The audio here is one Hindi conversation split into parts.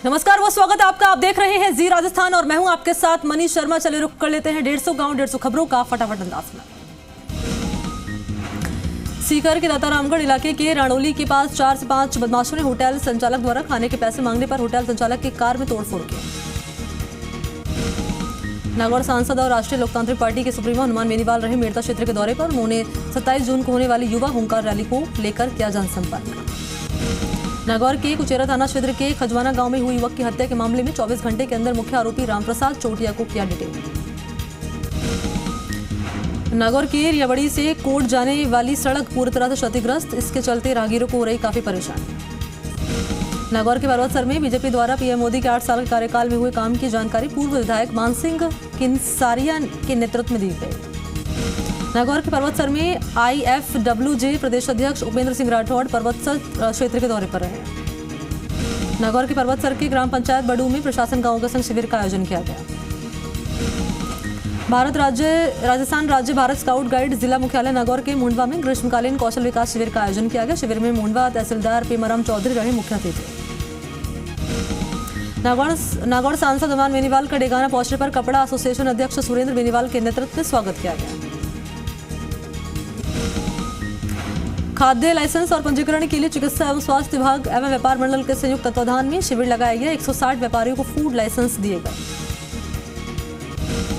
नमस्कार, वो स्वागत है आपका। आप देख रहे हैं जी राजस्थान और मैं हूं आपके साथ मनीष शर्मा। चले रुक कर लेते हैं 150 गांव 150 खबरों का फटाफट अंदाज में। सीकर के दातारामगढ़ इलाके के राणोली के पास 4 से 5 बदमाशों ने होटल संचालक द्वारा खाने के पैसे मांगने पर होटल संचालक की कार में तोड़फोड़ की। नागौर सांसद और राष्ट्रीय लोकतांत्रिक पार्टी के सुप्रीमो हनुमान बेनीवाल रहे मेड़ता क्षेत्र के दौरे पर। उन्होंने 27 जून को होने वाली युवा हुंकार रैली को लेकर किया जनसंपर्क। नागौर के कुचेरा थाना क्षेत्र के खजवाना गांव में हुई युवक की हत्या के मामले में 24 घंटे के अंदर मुख्य आरोपी रामप्रसाद चोटिया को किया डिटेन। नागौर के रियाबड़ी से कोट जाने वाली सड़क पूरी तरह से क्षतिग्रस्त, इसके चलते राहगीरों को हो रही काफी परेशानी। नागौर के पर्वतसर में बीजेपी द्वारा पीएम मोदी के 8 साल के कार्यकाल में हुए काम की जानकारी पूर्व विधायक मानसिंह किनसारिया के नेतृत्व में दी गई। नागौर के पर्वतसर में IFWJ प्रदेश अध्यक्ष उपेंद्र सिंह राठौड़ पर्वतसर क्षेत्र के दौरे पर रहे। नागौर के पर्वतसर के ग्राम पंचायत बडू में प्रशासन गांव का संघ शिविर का आयोजन किया गया। राजस्थान राज्य भारत स्काउट गाइड जिला मुख्यालय नागौर के मुंडवा में ग्रीष्मकालीन कौशल विकास शिविर का आयोजन किया गया। शिविर में मुंडवा तहसीलदार पेमराम चौधरी रहे मुख्य अतिथि। नागौर सांसद हनुमान बेनीवाल का डेगाना पहुंचने पर कपड़ा एसोसिएशन अध्यक्ष सुरेंद्र बेनीवाल के नेतृत्व में स्वागत किया गया। खाद्य लाइसेंस और पंजीकरण के लिए चिकित्सा एवं स्वास्थ्य विभाग एवं व्यापार मंडल के संयुक्त तत्वाधान में शिविर लगाया गया। 160 व्यापारियों को फूड लाइसेंस दिए गए।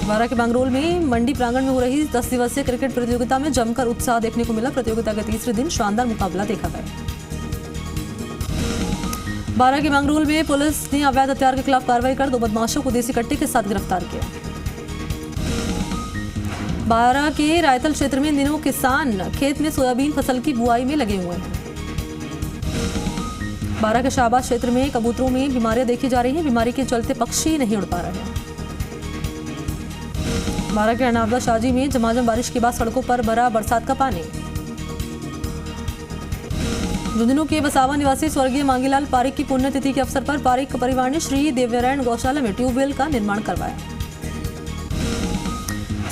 बारां के बांगरोल में मंडी प्रांगण में हो रही 10 दिवसीय क्रिकेट प्रतियोगिता में जमकर उत्साह देखने को मिला। प्रतियोगिता के तीसरे दिन शानदार मुकाबला देखा गया। बारां के बांगरोल में पुलिस ने अवैध हथियार के खिलाफ कार्रवाई कर 2 बदमाशों को देसी कट्टे के साथ गिरफ्तार किया। बारां के रायतल क्षेत्र में इन दिनों किसान खेत में सोयाबीन फसल की बुआई में लगे हुए हैं। बारां के शाहबाद क्षेत्र में कबूतरों में बीमारियां देखी जा रही हैं। बीमारी के चलते पक्षी नहीं उड़ पा रहे हैं। बारां के अनावदा शाजी में झमाझम बारिश के बाद सड़कों पर भरा बरसात का पानी। झुंझुनू के बसावा निवासी स्वर्गीय मांगीलाल पारिक की पुण्यतिथि के अवसर पर पारिक परिवार ने श्री देवनारायण गौशाला में ट्यूबवेल का निर्माण करवाया।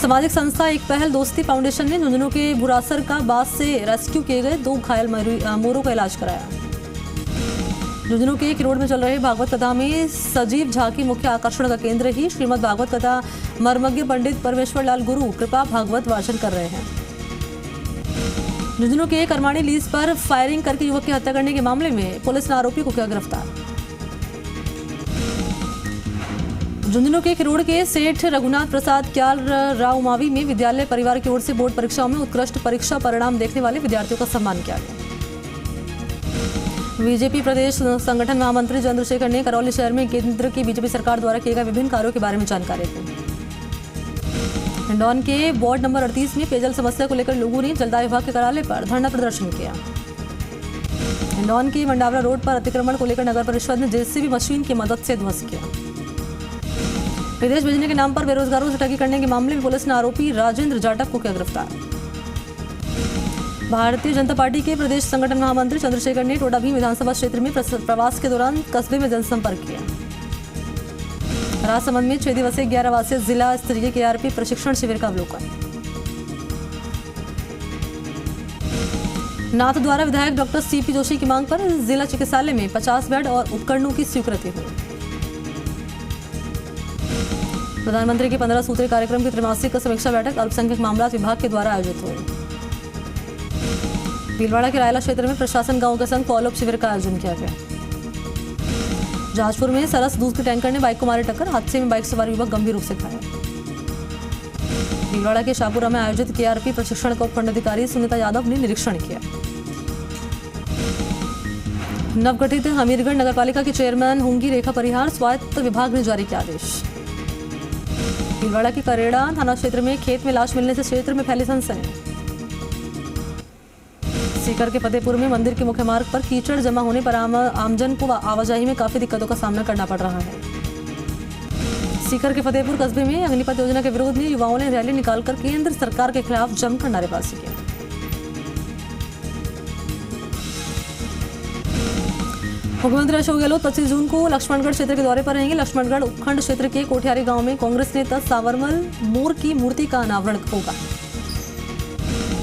सामाजिक संस्था एक पहल दोस्ती फाउंडेशन ने झुंझुनू के बुरासर का बास से रेस्क्यू किए गए 2 घायल मोरों का इलाज कराया। झुंझुनू के किरोड़ में चल रहे भागवत कथा में सजीव झांकी मुख्य आकर्षण का केंद्र ही श्रीमद् भागवत कथा मर्मज्ञ पंडित परमेश्वर लाल गुरु कृपा भागवत वाचन कर रहे हैं। झुंझुनू के करमाणी लीज पर फायरिंग करके युवक की हत्या करने के मामले में पुलिस ने आरोपी को किया गिरफ्तार। झुंझुनू के किरोड़ के सेठ रघुनाथ प्रसाद क्याल राव मावी में विद्यालय परिवार की ओर से बोर्ड परीक्षाओं में उत्कृष्ट परीक्षा परिणाम देखने वाले विद्यार्थियों का सम्मान किया गया। बीजेपी प्रदेश संगठन महामंत्री चंद्रशेखर ने करौली शहर में केंद्र की बीजेपी सरकार द्वारा किए गए विभिन्न कार्यों के बारे में जानकारी दी। हिंडौन के वार्ड नंबर 38 में पेयजल समस्या को लेकर लोगों ने जलदाय विभाग के कार्यालय पर धरना प्रदर्शन किया। हिंडौन के मंडावरा रोड पर अतिक्रमण को लेकर नगर परिषद ने जेसीबी मशीन की मदद से ध्वस्त किया। विदेश भेजने के नाम पर बेरोजगारों से ठगी करने के मामले में पुलिस ने आरोपी राजेंद्र जाटव को किया गिरफ्तार। भारतीय जनता पार्टी के प्रदेश संगठन महामंत्री चंद्रशेखर ने टोडाभीम विधानसभा क्षेत्र में प्रवास के दौरान कस्बे में जनसंपर्क किया। राजसमंद में 6 दिवसीय 11 आवासीय जिला स्तरीय KRP प्रशिक्षण शिविर का अवलोकन। नाथद्वारा विधायक डॉक्टर CP जोशी की मांग पर जिला चिकित्सालय में 50 बेड और उपकरणों की स्वीकृति हुई। प्रधानमंत्री के 15 सूत्रीय कार्यक्रम की त्रैमासिक समीक्षा बैठक अल्पसंख्यक मामलात विभाग के द्वारा आयोजित हुई। भीलवाड़ा के रायला क्षेत्र में प्रशासन गांव के संग फॉलोअप शिविर का आयोजन किया गया। जाजपुर में सरस दूध के टैंकर ने बाइक को मारी टक्कर, हादसे में बाइक सवार युवक गंभीर रूप से घायल। भीलवाड़ा के शाहपुरा में आयोजित KRP प्रशिक्षण का उपखंड अधिकारी सुनीता यादव ने निरीक्षण किया। नवगठित हमीरगढ़ नगरपालिका के चेयरमैन होंगी रेखा परिहार, स्वायत्त विभाग ने जारी किया आदेश। भीलवाड़ा के करेड़ा थाना क्षेत्र में खेत में लाश मिलने से क्षेत्र में फैली सनसनी। सीकर के फतेहपुर में मंदिर के मुख्य मार्ग पर कीचड़ जमा होने पर आमजन को आवाजाही में काफी दिक्कतों का सामना करना पड़ रहा है। सीकर के फतेहपुर कस्बे में अग्निपथ योजना के विरोध में युवाओं ने रैली निकालकर केंद्र सरकार के खिलाफ जमकर नारेबाजी की। मुख्यमंत्री अशोक गहलोत 25 जून को लक्ष्मणगढ़ क्षेत्र के दौरे पर रहेंगे। लक्ष्मणगढ़ उपखंड क्षेत्र के कोठियारी गांव में कांग्रेस नेता सावरमल मोर की मूर्ति का अनावरण होगा।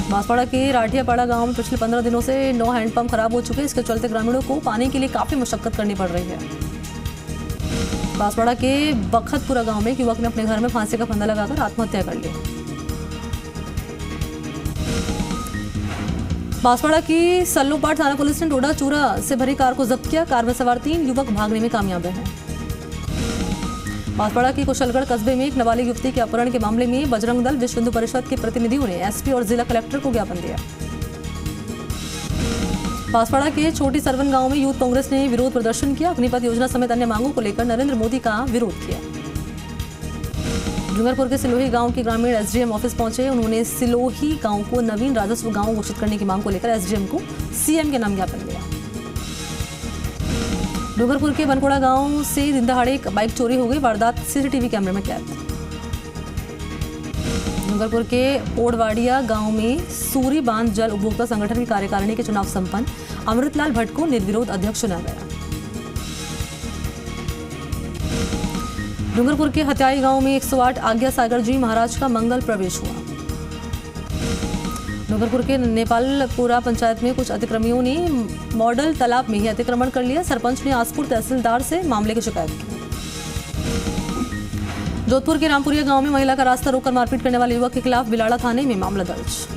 बांसवाड़ा के राठियापाड़ा गांव में पिछले 15 दिनों से 9 हैंडपंप खराब हो चुके हैं। इसके चलते ग्रामीणों को पानी के लिए काफी मशक्कत करनी पड़ रही है। बांसवाड़ा के बखतपुरा गांव में एक युवक ने अपने घर में फांसी का फंदा लगाकर आत्महत्या कर ली। बांसवाड़ा की सल्लूपाट थाना पुलिस ने डोडा चूरा से भरी कार को जब्त किया। कार में सवार 3 युवक भागने में कामयाब रहे। बांसवाड़ा की कुशलगढ़ कस्बे में एक नाबालिग युवती के अपहरण के मामले में बजरंग दल विश्व हिंदू परिषद के प्रतिनिधियों ने एसपी और जिला कलेक्टर को ज्ञापन दिया। बांसवाड़ा के छोटी सरवन गांव में यूथ कांग्रेस ने विरोध प्रदर्शन किया। अग्निपथ योजना समेत अन्य मांगों को लेकर नरेंद्र मोदी का विरोध किया। डूंगरपुर के सिलोही गांव के ग्रामीण एसडीएम ऑफिस पहुंचे। उन्होंने सिलोही गांव को नवीन राजस्व गांव घोषित करने की मांग को लेकर एसडीएम को सीएम के नाम ज्ञापन दिया। डूंगरपुर के बनकोड़ा गांव से दिन दहाड़े एक बाइक चोरी हो गई। वारदात सीसीटीवी कैमरे में कैद। डूंगरपुर के ओडवाड़िया गांव में सूरी बांध जल उपभोक्ता संगठन की कार्यकारिणी के चुनाव संपन्न। अमृतलाल भट्ट को निर्विरोध अध्यक्ष चुना गया। डूंगरपुर के हत्याई गांव में 108 आज्ञा सागर जी महाराज का मंगल प्रवेश हुआ। डूंगरपुर के नेपालपुरा पंचायत में कुछ अतिक्रमियों ने मॉडल तालाब में ही अतिक्रमण कर लिया। सरपंच ने आसपुर तहसीलदार से मामले की शिकायत की। जोधपुर के रामपुरिया गांव में महिला का रास्ता रोककर मारपीट करने वाले युवक के खिलाफ बिलाड़ा थाने में मामला दर्ज।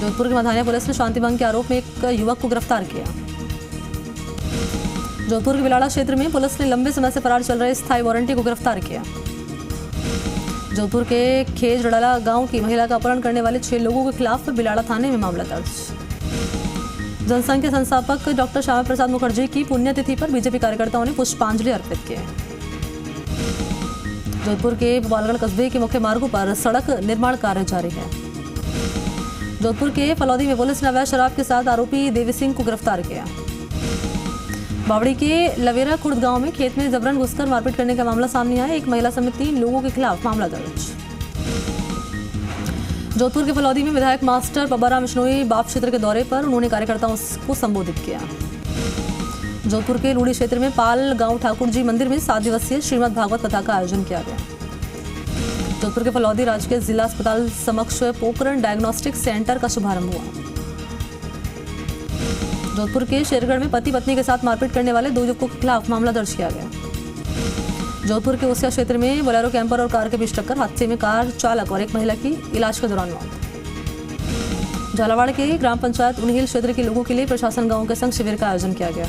जोधपुर के मधानिया पुलिस ने शांति भंग के आरोप में एक युवक को गिरफ्तार किया। जोधपुर के बिलाड़ा क्षेत्र में पुलिस ने लंबे समय से फरार चल रहे स्थायी वारंटी को गिरफ्तार किया। जोधपुर के खेजड़ला गांव की महिला का अपहरण करने वाले 6 लोगों के खिलाफ बिलाड़ा थाने में मामला दर्ज। जनसंघ के संस्थापक डॉक्टर श्यामा प्रसाद मुखर्जी की पुण्यतिथि पर बीजेपी कार्यकर्ताओं ने पुष्पांजलि अर्पित की। जोधपुर के भोपालगढ़ कस्बे के मुख्य मार्गों पर सड़क निर्माण कार्य जारी है। जोधपुर के फलौदी में पुलिस ने अवैध शराब के साथ आरोपी देवी सिंह को गिरफ्तार किया। बावड़ी के लवेरा खुर्द गांव में खेत में जबरन घुसकर मारपीट करने का मामला सामने आया। एक महिला समेत 3 लोगों के खिलाफ मामला दर्ज। जोधपुर के फलौदी में विधायक मास्टर पब्बाराम बिश्नोई बाप क्षेत्र के दौरे पर उन्होंने कार्यकर्ताओं को संबोधित किया। जोधपुर के लूड़ी क्षेत्र में पाल गांव ठाकुर जी मंदिर में 7 दिवसीय श्रीमद् भागवत कथा का आयोजन किया गया। जोधपुर के फलौदी राजकीय जिला अस्पताल समक्ष पोखरण डायग्नोस्टिक सेंटर का शुभारंभ हुआ। जोधपुर के शेरगढ़ में पति पत्नी के साथ मारपीट करने वाले 2 युवकों के खिलाफ मामला दर्ज किया गया। जोधपुर के ओसिया क्षेत्र में बोलेरो कैंपर और कार के बीच टक्कर। हादसे में कार चालक और एक महिला की इलाज के दौरान मौत। झालावाड़ के ग्राम पंचायत उन्हेल क्षेत्र के लोगों के लिए प्रशासन गांव के संग शिविर का आयोजन किया गया।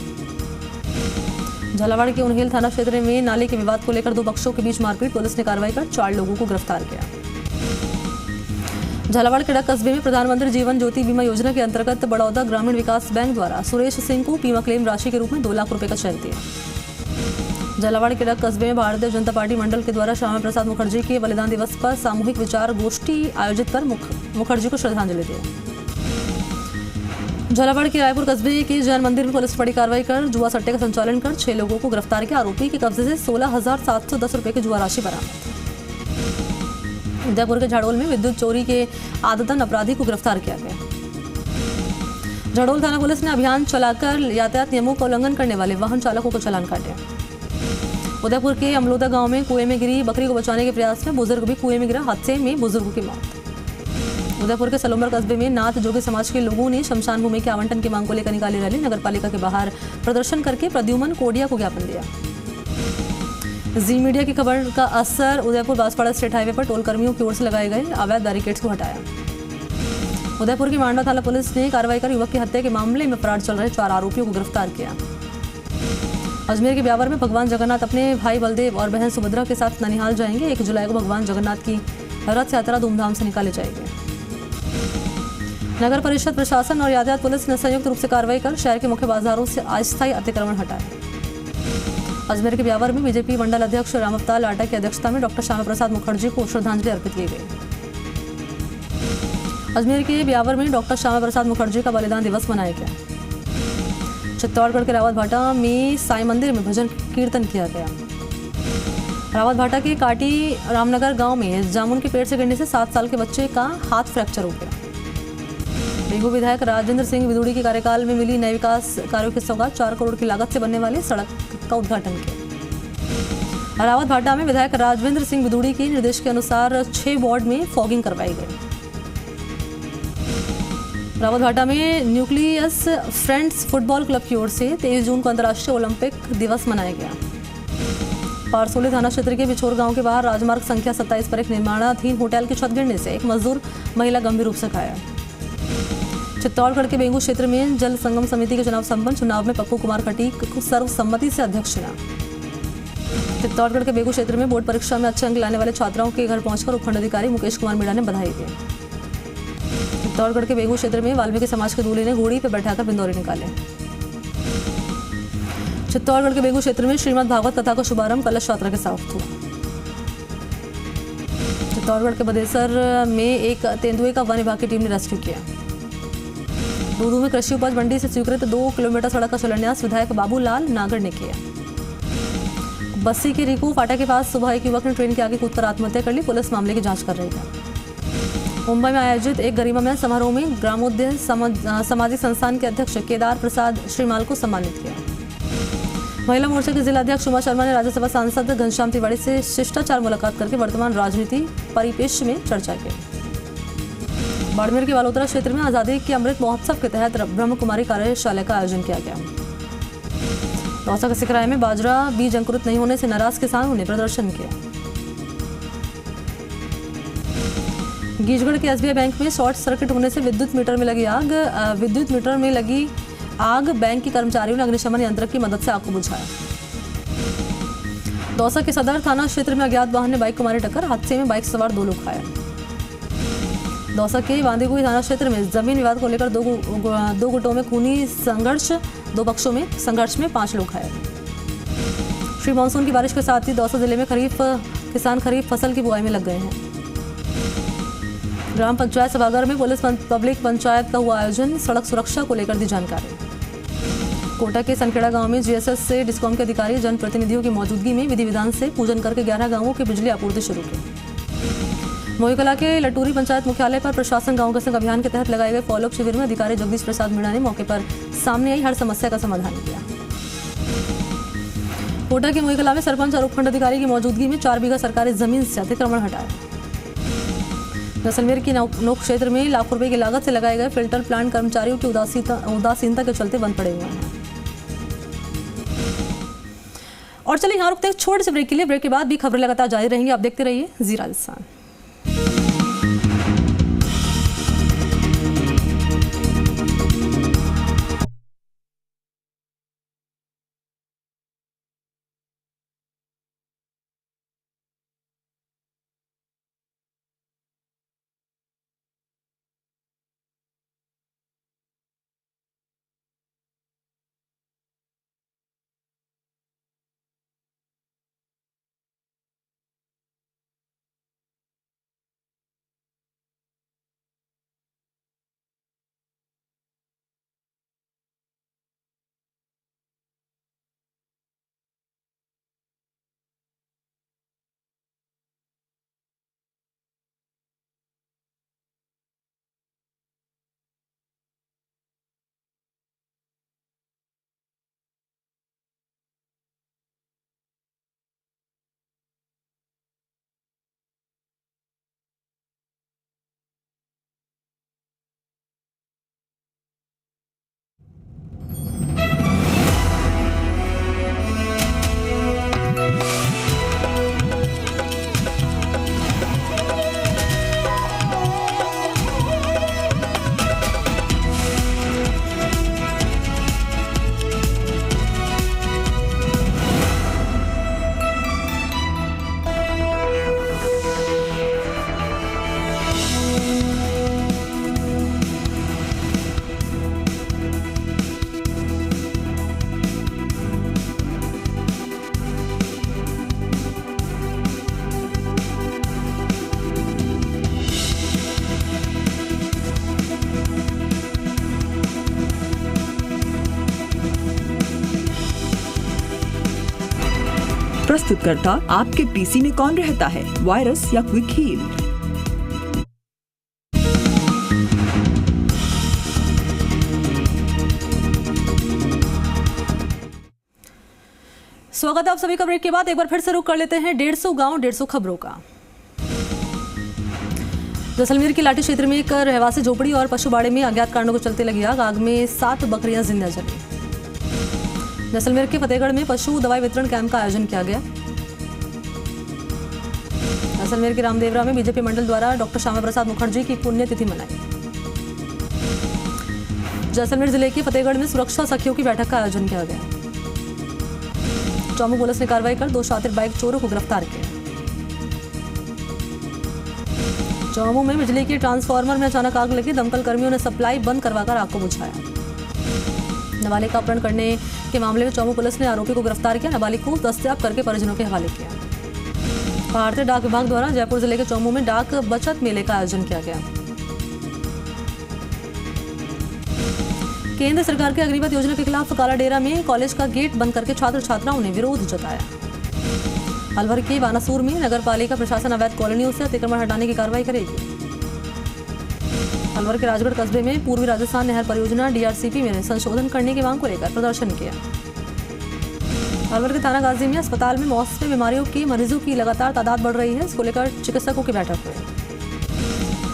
झालावाड़ के उन्हेल थाना क्षेत्र में नाले के विवाद को लेकर 2 पक्षों के बीच मारपीट। पुलिस ने कार्रवाई कर 4 लोगों को गिरफ्तार किया। झालावाड़ के डक कस्बे में प्रधानमंत्री जीवन ज्योति बीमा योजना के अंतर्गत बड़ौदा ग्रामीण विकास बैंक द्वारा सुरेश सिंह को बीमा क्लेम राशि के रूप में 2 लाख रुपए का चेक दिया। झालावाड़ के डक कस्बे में भारतीय जनता पार्टी मंडल के द्वारा श्यामा प्रसाद मुखर्जी के बलिदान दिवस पर सामूहिक विचार गोष्ठी आयोजित कर मुखर्जी को श्रद्धांजलि दी। झालावाड़ के रायपुर कस्बे के जैन मंदिर में पुलिस बड़ी कार्रवाई कर जुआ सट्टे का संचालन कर 6 लोगों को गिरफ्तार किया। आरोपी के कब्जे से 16,710 रुपए की जुआ राशि बरामद। उदयपुर के झाड़ोल में विद्युत चोरी के आदतन अपराधी को गिरफ्तार किया गया। झाड़ोल थाना पुलिस ने अभियान चलाकर यातायात नियमों का उल्लंघन करने वाले वाहन चालकों को चालान काटे। उदयपुर के अमलोदा गांव में कुएं में गिरी बकरी को बचाने के प्रयास में बुजुर्ग भी कुएं में गिरा। हादसे में बुजुर्ग की मौत। उदयपुर के सलोमर कस्बे में नाथ जोगी समाज के लोगों ने शमशान भूमि के आवंटन की मांग को लेकर निकाली रैली। नगर पालिका के बाहर प्रदर्शन करके प्रद्युमन कोडिया को ज्ञापन दिया। जी मीडिया की खबर का असर। उदयपुर बांसवाड़ा स्टेट हाईवे पर टोल कर्मियों की ओर से लगाए गए अवैध बैरिकेड्स को हटाया। उदयपुर की मांडवा थाना पुलिस ने कार्रवाई कर युवक की हत्या के मामले में फरार चल रहे 4 आरोपियों को गिरफ्तार किया। अजमेर के ब्यावर में भगवान जगन्नाथ अपने भाई बलदेव और बहन सुभद्रा के साथ ननिहाल जाएंगे। 1 जुलाई को भगवान जगन्नाथ की रथ यात्रा धूमधाम से निकाली जाएगी। नगर परिषद प्रशासन और यातायात पुलिस ने संयुक्त रूप से कार्रवाई कर शहर के मुख्य बाजारों से अस्थायी अतिक्रमण हटाया। अजमेर के ब्यावर में बीजेपी मंडल अध्यक्ष रामअवतार लाटा की अध्यक्षता में डॉक्टर श्यामा प्रसाद मुखर्जी को श्रद्धांजलि अर्पित की गई। अजमेर के ब्यावर में डॉक्टर श्यामा प्रसाद मुखर्जी का बलिदान दिवस मनाया गया। चित्तौड़गढ़ के रावत भाटा में साई मंदिर में भजन कीर्तन किया गया। रावत भाटा के काटी रामनगर गांव में जामुन के पेड़ से गिरने से 7 साल के बच्चे का हाथ फ्रैक्चर हो गया। बेगू विधायक राजेंद्र सिंह विदुड़ी के कार्यकाल में मिली नए विकास कार्यों की सौगात। 4 करोड़ की लागत से बनने वाली सड़क का उद्घाटन किया। रावत भाटा में विधायक राजेंद्र सिंह विदुड़ी के निर्देश के अनुसार 6 वार्ड में फॉगिंग करवाई गई। रावतभाटा में न्यूक्लियस फ्रेंड्स फुटबॉल क्लब की ओर से 23 जून को अंतर्राष्ट्रीय ओलंपिक दिवस मनाया गया। पारसोली थाना क्षेत्र के बिछोर गांव के बाहर राजमार्ग संख्या 27 पर एक निर्माणाधीन होटल की छत गिरने से एक मजदूर महिला गंभीर रूप से घायल। चित्तौड़गढ़ के बेंगू क्षेत्र में जल संगम समिति के चुनाव संपन्न। चुनाव में पप्पू कुमार खटीक को सर्वसम्मति से अध्यक्ष चुना। चित्तौड़गढ़ के बेंगू क्षेत्र में बोर्ड परीक्षा में अच्छे अंक लाने वाले छात्राओं के घर पहुंचकर उपखंड अधिकारी मुकेश कुमार मीणा ने बधाई दी। चित्तौड़गढ़ के बेंगू क्षेत्र में वाल्मीकि समाज के दूल्हे ने घोड़ी पर बैठाकर बिंदौरे निकाले। चित्तौड़गढ़ के बेंगू क्षेत्र में श्रीमद् भागवत कथा का शुभारंभ कलश यात्रा के साथ हुआ। चित्तौड़गढ़ के बदेसर में एक तेंदुए का वन विभाग की टीम ने रेस्क्यू किया। दूदू में कृषि उपज मंडी से स्वीकृत 2 किलोमीटर सड़क का शिलान्यास विधायक बाबूलाल नागर ने किया। बस्सी के रिकू फाटा के पास सुबह एक युवक ने ट्रेन के आगे कूदकर आत्महत्या कर ली। पुलिस मामले की जांच कर रही है। मुंबई में आयोजित एक गरिमामय समारोह में ग्रामोद्योग सामाजिक संस्थान के अध्यक्ष केदार प्रसाद श्रीमाल को सम्मानित किया। महिला मोर्चा के जिला अध्यक्ष उमा शर्मा ने राज्यसभा सांसद घनश्याम तिवारी से शिष्टाचार मुलाकात करके वर्तमान राजनीति परिपेक्ष में चर्चा की। बाड़मेर के बालोतरा क्षेत्र में आजादी के अमृत महोत्सव के तहत ब्रह्म कुमारी कार्यशाला का आयोजन किया गया। दौसा के सिकराय में बाजरा बीज अंकुरित नहीं होने से नाराज किसानों ने प्रदर्शन किया। गीजगढ़ के एसबीआई बैंक में शॉर्ट सर्किट होने से विद्युत मीटर में लगी आग बैंक के कर्मचारियों ने अग्निशमन यंत्र की मदद से आग को बुझाया। दौसा के सदर थाना क्षेत्र में अज्ञात वाहन ने बाइक को मारी टक्कर। हादसे में बाइक सवार 2 लोग घायल। दौसा के बांदीकुई थाना क्षेत्र में जमीन विवाद को लेकर दो गुटों में खूनी संघर्ष। 2 पक्षों में संघर्ष में 5 लोग घायल। श्री मानसून की बारिश के साथ ही दौसा जिले में किसान खरीफ फसल की बुआई में लग गए हैं। ग्राम पंचायत सभागार में पुलिस पब्लिक पंचायत का हुआ आयोजन। सड़क सुरक्षा को लेकर दी जानकारी। कोटा के सनखेड़ा गांव में जीएसएस से डिस्कॉम के अधिकारी जनप्रतिनिधियों की मौजूदगी में विधि विधान से पूजन करके 11 गांवों की बिजली आपूर्ति शुरू की। मोईकला के लटूरी पंचायत मुख्यालय पर प्रशासन गांव के संग अभियान के तहत लगाए गए फॉलोअप शिविर में अधिकारी जगदीश प्रसाद मीणा ने मौके पर सामने आई हर समस्या का समाधान किया। कोटा के मोईकला में सरपंच और उपखंड अधिकारी की मौजूदगी में 4 बीघा सरकारी जमीन से अतिक्रमण हटाया। जैसलमेर की नोक क्षेत्र में लाखों रुपए की लागत से लगाए गए फिल्टर प्लांट कर्मचारियों की उदासीनता के चलते बंद पड़े हुए हैं। और चलिए यहाँ रुकते हैं छोटे से ब्रेक के लिए। ब्रेक के बाद भी खबरें लगातार जारी रहेंगी। आप देखते रहिए जी राजस्थान। प्रस्तुतकर्ता आपके पीसी में कौन रहता है, वायरस या क्विक हील। स्वागत है आप सभी का ब्रेक के बाद। एक बार फिर से रुक कर लेते हैं 150 गांव 150 खबरों का। जैसलमेर के लाठी क्षेत्र में एक रहवासी झोपड़ी और पशु बाड़े में अज्ञात कारणों को चलते लगी आग। आग में 7 बकरियां जिंदा जली। जैसलमेर के फतेहगढ़ में पशु दवाई वितरण कैंप का आयोजन किया गया। जैसलमेर के रामदेवरा में बीजेपी मंडल द्वारा डॉक्टर श्यामा प्रसाद मुखर्जी की पुण्यतिथि मनाई। जैसलमेर जिले के फतेहगढ़ में सुरक्षा सखियों की बैठक का आयोजन किया गया। चौमू पुलिस ने कार्रवाई कर 2 शातिर बाइक चोरों को गिरफ्तार किया। चौमू में बिजली के ट्रांसफार्मर में अचानक आग लगी। दमकल कर्मियों ने सप्लाई बंद करवाकर आग को बुझाया। नाबालिग का अपहरण करने के मामले में चौमू पुलिस ने आरोपी को गिरफ्तार किया। नाबालिग को दस्तयाब करके परिजनों के हवाले किया। भारतीय डाक विभाग द्वारा जयपुर जिले के चौमू में डाक बचत मेले का आयोजन किया गया। केंद्र सरकार के अग्निपथ योजना के खिलाफ कालाडेरा में कॉलेज का गेट बंद करके छात्र छात्राओं ने विरोध जताया। अलवर के बानासूर में नगर पालिका प्रशासन अवैध कॉलोनियों से अतिक्रमण हटाने की कार्रवाई करेगी। अलवर के राजगढ़ कस्बे में पूर्वी राजस्थान नहर परियोजना DRCP में संशोधन करने की मांग को लेकर प्रदर्शन किया। अलवर के थाना गाजी में अस्पताल में मौसमी बीमारियों के मरीजों की लगातार तादाद बढ़ रही है। इसको लेकर चिकित्सकों की बैठक हुई।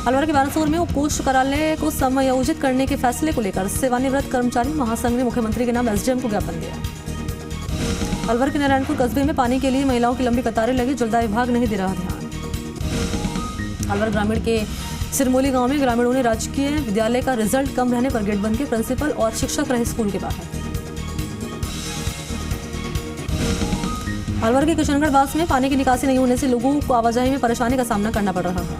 अलवर के बानासूर में उपकोष्ठ कार्यालय को समायोजित करने के फैसले को लेकर सेवानिवृत्त कर्मचारी महासंघ ने मुख्यमंत्री के नाम SDM को ज्ञापन दिया। अलवर के नारायणपुर कस्बे में पानी के लिए महिलाओं की लंबी कतारें लगी। जलदाय विभाग नहीं दे रहा ध्यान। अलवर ग्रामीण के सिरमोली गांव में ग्रामीणों ने राजकीय विद्यालय का रिजल्ट कम रहने पर गेट बंद किए। प्रिंसिपल और शिक्षक रहे स्कूल के बाहर। अलवर के किशनगढ़ बास में पानी की निकासी नहीं होने से लोगों को आवाजाही में परेशानी का सामना करना पड़ रहा है।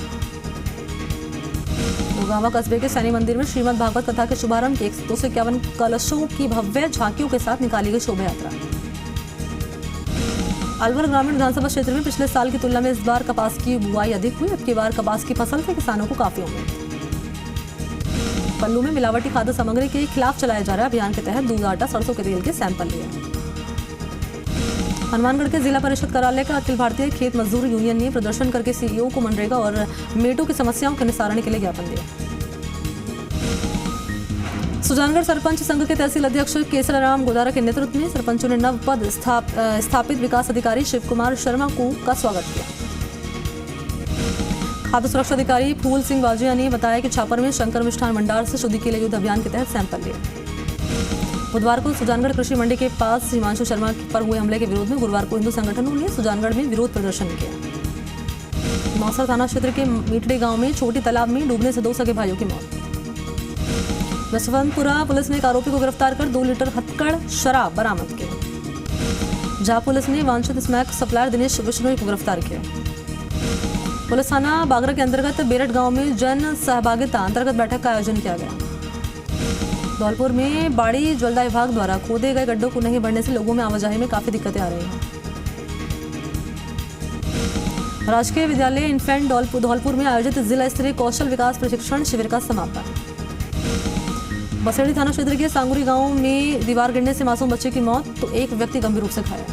नौगावा कस्बे के सैनी मंदिर में श्रीमद् भागवत कथा के शुभारंभ के 251 कलशों की भव्य झांकियों के साथ निकाली गई शोभा यात्रा। अलवर ग्रामीण विधानसभा क्षेत्र में पिछले साल की तुलना में इस बार कपास की बुआई अधिक हुई। अब की बार कपास की फसल से किसानों को काफी उम्मीद। पल्लू में मिलावटी खाद्य सामग्री के खिलाफ चलाया जा रहा अभियान के तहत दूध, आटा, सरसों के तेल के सैंपल लिए। हनुमानगढ़ के जिला परिषद कार्यालय का अखिल भारतीय खेत मजदूर यूनियन ने प्रदर्शन करके CEO को मनरेगा और मेटों की समस्याओं के निस्तारण के लिए ज्ञापन दिया। सुजानगढ़ सरपंच संघ के तहसील अध्यक्ष केसराराम गोदारा के नेतृत्व में सरपंचों ने नव पद स्थापित विकास अधिकारी शिव कुमार शर्मा का स्वागत किया। खाद्य सुरक्षा अधिकारी फूल सिंह बाजिया ने बताया कि छापर में शंकर मिष्ठान भंडार से शुद्धि के लिए युद्ध अभियान के तहत सैंपल लिए। बुधवार को सुजानगढ़ कृषि मंडी के पास हिमांशु शर्मा पर हुए हमले के विरोध में गुरुवार को हिंदू संगठनों ने सुजानगढ़ में विरोध प्रदर्शन किया। मौसर थाना क्षेत्र के मीठड़ी गांव में छोटी तालाब में डूबने से 2 सगे भाइयों की मौत। जसवंतपुरा पुलिस ने एक आरोपी को गिरफ्तार कर 2 लीटर हथकड़ शराब बरामद की। जहां पुलिस ने वांछित स्मैक सप्लायर दिनेश बिश्नोई को गिरफ्तार किया। पुलिस थाना बागरा के अंतर्गत बेरट गांव में जन सहभागिता अंतर्गत बैठक का आयोजन किया गया। धौलपुर में बाड़ी जलदाय विभाग द्वारा खोदे गए गड्ढों को नहीं भरने से लोगों में आवाजाही में काफी दिक्कतें आ रही हैं। राजकीय विद्यालय इन्फेंट धौलपुर में आयोजित जिला स्तरीय कौशल विकास प्रशिक्षण शिविर का समापन। बसेड़ी थाना क्षेत्र के सांगुरी गांव में दीवार गिरने से मासूम बच्चे की मौत तो एक व्यक्ति गंभीर रूप से घायल।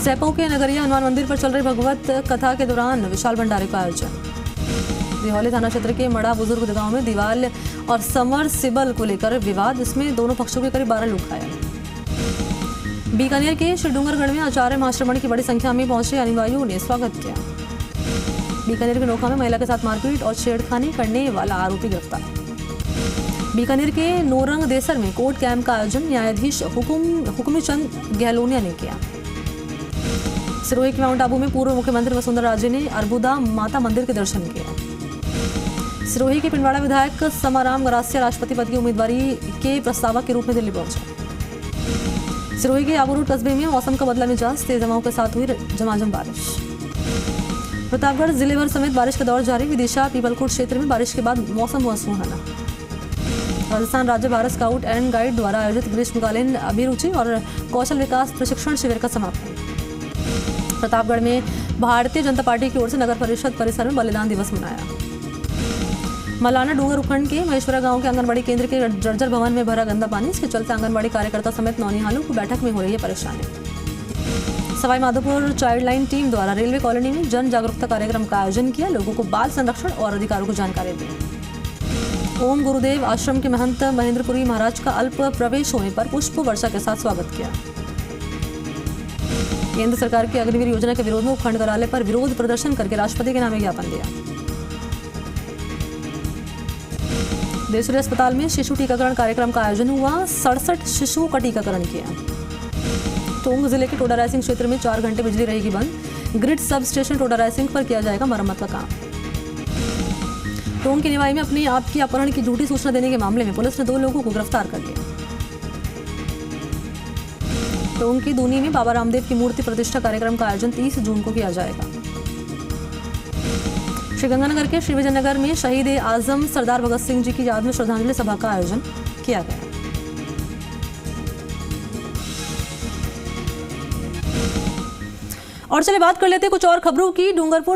सैपो के नगरिया हनुमान मंदिर पर चल रही भगवत कथा के दौरान विशाल भंडारे का आयोजन। दिहौली थाना क्षेत्र के मड़ा बुजुर्ग गांव में दीवाल और समरसिबल को लेकर विवाद। इसमें दोनों पक्षों के करीब 12 लोग घायल। बीकानेर के श्रीडूंगरगढ़ में आचार्य मास्टरमण की बड़ी संख्या में पहुंचे अनुयायियों ने स्वागत किया। बीकानेर के नोखा में महिला के साथ मारपीट और छेड़खानी करने वाला आरोपी गिरफ्तार। बीकानेर के नोरंग देसर में कोर्ट कैंप का आयोजन न्यायाधीश हुक्मीचंद गहलोनिया ने किया। सिरोही के माउंट आबू में पूर्व मुख्यमंत्री वसुंधरा राजे ने अर्बुदा माता मंदिर के दर्शन किए। सिरोही के पिंडवाड़ा विधायक समाराम गरासिया राष्ट्रपति पद की उम्मीदवारी के प्रस्तावक के रूप में दिल्ली पहुंचे। सिरोही के आबू रोड कस्बे में मौसम का बदला मिजाज, तेज हवाओं के साथ हुई झमाझम बारिश। प्रतापगढ़ जिले भर समेत बारिश का दौर जारी। विदिशा पीपलकोट क्षेत्र में बारिश के बाद मौसम हुआ सुहाना। राजस्थान राज्य भारत स्काउट एंड गाइड द्वारा आयोजित ग्रीष्मकालीन अभिरुचि और कौशल विकास प्रशिक्षण शिविर का समापन। प्रतापगढ़ में भारतीय जनता पार्टी की ओर से नगर परिषद परिसर में बलिदान दिवस मनाया। मलाना डूंगर उपखंड के महेश्वरा गांव के आंगनबाड़ी केंद्र के जर्जर भवन में भरा गंदा पानी। इसके चलते आंगनबाड़ी कार्यकर्ता समेत नौनिहालों को बैठक में हो रही है परेशानी। Sawai Madhopur child line team द्वारा रेलवे कॉलोनी में जन जागरूकता कार्यक्रम का आयोजन किया। लोगों को बाल संरक्षण और अधिकारों को जानकारी दी। ओम गुरुदेव आश्रम के महंत महेंद्रपुरी महाराज का अल्प प्रवेश होने पर पुष्प वर्षा के साथ स्वागत किया। केंद्र सरकार की अग्निवीर योजना के विरोध में उपखंड कार्यालय पर विरोध प्रदर्शन करके राष्ट्रपति के नाम ज्ञापन दिया। देशरी अस्पताल में शिशु टीकाकरण कार्यक्रम का आयोजन हुआ। 67 शिशुओं का टीकाकरण किया। टोंक जिले के टोडा रायसिंह क्षेत्र में 4 घंटे बिजली रहेगी बंद। Grid sub station Toda Rai Singh पर किया जाएगा मरम्मत का काम। टोंक की निवाई में अपने आप की अपहरण की झूठी सूचना देने के मामले में पुलिस ने 2 लोगों को गिरफ्तार कर लिया। टोंक की दूनी में बाबा रामदेव की मूर्ति प्रतिष्ठा कार्यक्रम का आयोजन 30 जून को किया जाएगा। श्रीगंगानगर के श्री विजय नगर में शहीद ए आजम सरदार भगत सिंह जी की याद में श्रद्धांजलि सभा का आयोजन किया गया। और चलिए बात कर लेते हैं कुछ और खबरों की। डूंगरपुर